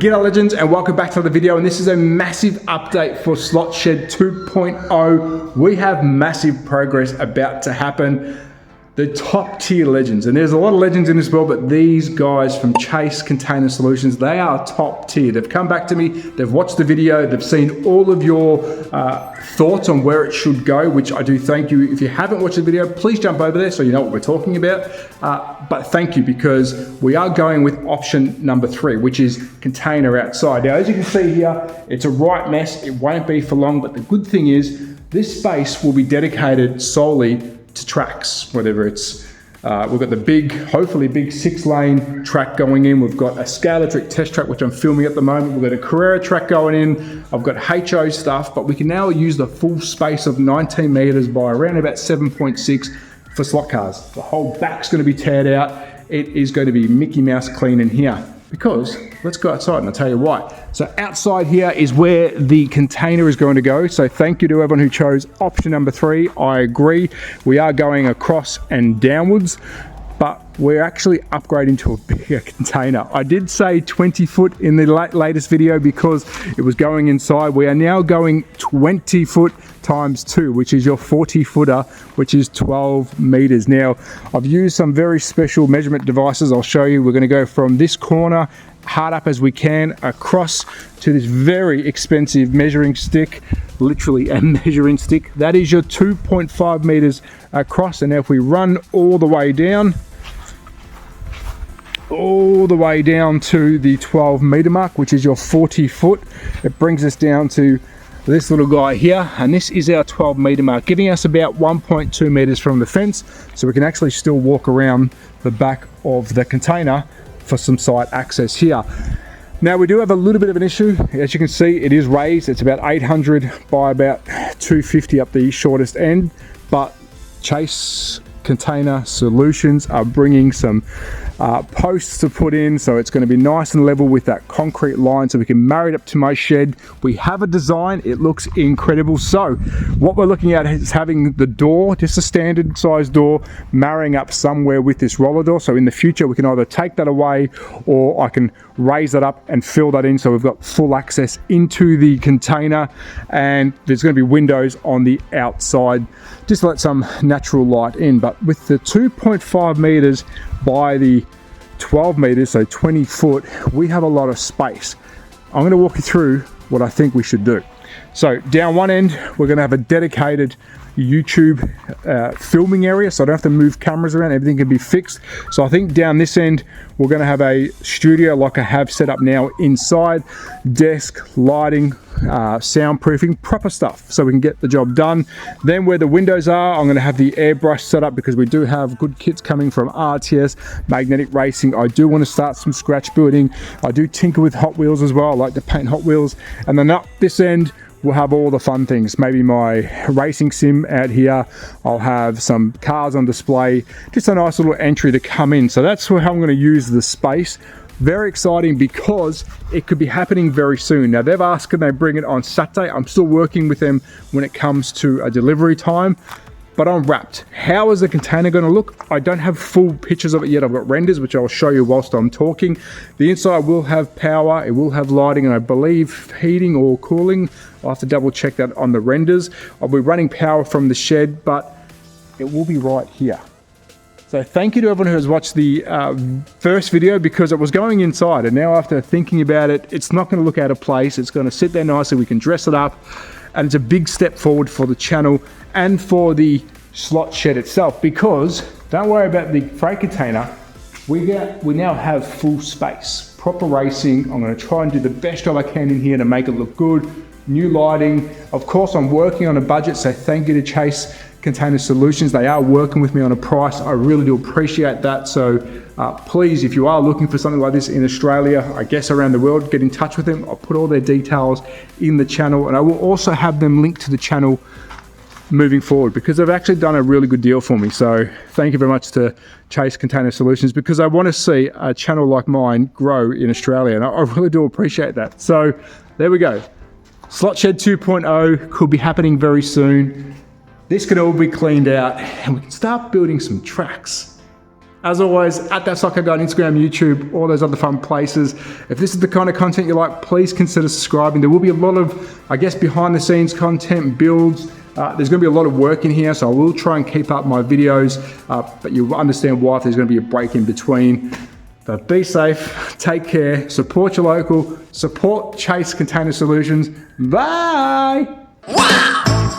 G'day legends and welcome back to another video, and this is a massive update for Slot Shed 2.0. We have massive progress about to happen. The top tier legends, and there's a lot of legends in this world, but these guys from Chase Container Solutions, they are top tier. They've come back to me, they've watched the video, they've seen all of your thoughts on where it should go, which I do thank you. If you haven't watched the video, please jump over there so you know what we're talking about. But thank you, because we are going with option number 3, which is container outside. Now, as you can see here, it's a right mess. It won't be for long, but the good thing is this space will be dedicated solely to tracks, whether it's, we've got the big, hopefully big 6-lane track going in. We've got a Scale-Electric test track, which I'm filming at the moment. We've got a Carrera track going in. I've got HO stuff, but we can now use the full space of 19 meters by around about 7.6 for slot cars. The whole back's going to be teared out. It is going to be Mickey Mouse clean in here, because let's go outside and I'll tell you why. So outside here is where the container is going to go. So thank you to everyone who chose option number 3. I agree. We are going across and downwards, but we're actually upgrading to a bigger container. I did say 20 foot in the latest video because it was going inside. We are now going 20 foot times 2, which is your 40 footer, which is 12 meters. Now, I've used some very special measurement devices. I'll show you. We're going to go from this corner, hard up as we can, across to this very expensive measuring stick, literally a measuring stick. That is your 2.5 meters across. And now if we run all the way down to the 12 meter mark, which is your 40 foot, it brings us down to this little guy here, and this is our 12 meter mark, giving us about 1.2 meters from the fence, so we can actually still walk around the back of the container for some side access here. Now, we do have a little bit of an issue. As you can see, it is raised. It's about 800 by about 250 up the shortest end, but Chase Container Solutions are bringing some posts to put in, so it's going to be nice and level with that concrete line, so we can marry it up to my shed. We have a design, it looks incredible. So what we're looking at is having the door, just a standard size door, marrying up somewhere with this roller door. So in the future we can either take that away, or I can raise that up and fill that in, so we've got full access into the container. And there's going to be windows on the outside just to let some natural light in. But with the 2.5 meters by the 12 meters, so 20 foot, we have a lot of space. I'm going to walk you through what I think we should do. So down one end, we're going to have a dedicated YouTube filming area, so I don't have to move cameras around, everything can be fixed. So I think down this end, we're going to have a studio like I have set up now inside, desk, lighting, soundproofing, proper stuff, so we can get the job done. Then where the windows are, I'm going to have the airbrush set up, because we do have good kits coming from RTS, Magnetic Racing. I do want to start some scratch building. I do tinker with Hot Wheels as well. I like to paint Hot Wheels. And then up this end, we'll have all the fun things. Maybe my racing sim out here. I'll have some cars on display. Just a nice little entry to come in. So that's how I'm going to use the space. Very exciting, because it could be happening very soon. Now, they've asked, can they bring it on Saturday? I'm still working with them when it comes to a delivery time, but I'm wrapped. How is the container going to look? I don't have full pictures of it yet. I've got renders, which I'll show you whilst I'm talking. The inside will have power, it will have lighting, and I believe heating or cooling. I'll have to double check that on the renders. I'll be running power from the shed, but it will be right here. So thank you to everyone who has watched the first video, because it was going inside, and now after thinking about it, it's not going to look out of place. It's going to sit there nicely. We can dress it up, and it's a big step forward for the channel and for the slot shed itself, because don't worry about the freight container. We now have full space, proper racing. I'm going to try and do the best job I can in here to make it look good. New lighting. Of course, I'm working on a budget, so thank you to Chase Container Solutions. They are working with me on a price. I really do appreciate that. So please, if you are looking for something like this in Australia, I guess around the world, get in touch with them. I'll put all their details in the channel, and I will also have them linked to the channel moving forward, because they've actually done a really good deal for me. So thank you very much to Chase Container Solutions, because I want to see a channel like mine grow in Australia, and I really do appreciate that. So there we go. Slot Shed 2.0 could be happening very soon. This can all be cleaned out, and we can start building some tracks. As always, at That Soccer Guy on Instagram, YouTube, all those other fun places. If this is the kind of content you like, please consider subscribing. There will be a lot of, I guess, behind the scenes content, builds. There's going to be a lot of work in here, so I will try and keep up my videos, but you'll understand why if there's going to be a break in between. But be safe, take care, support your local, support Chase Container Solutions. Bye! Wow!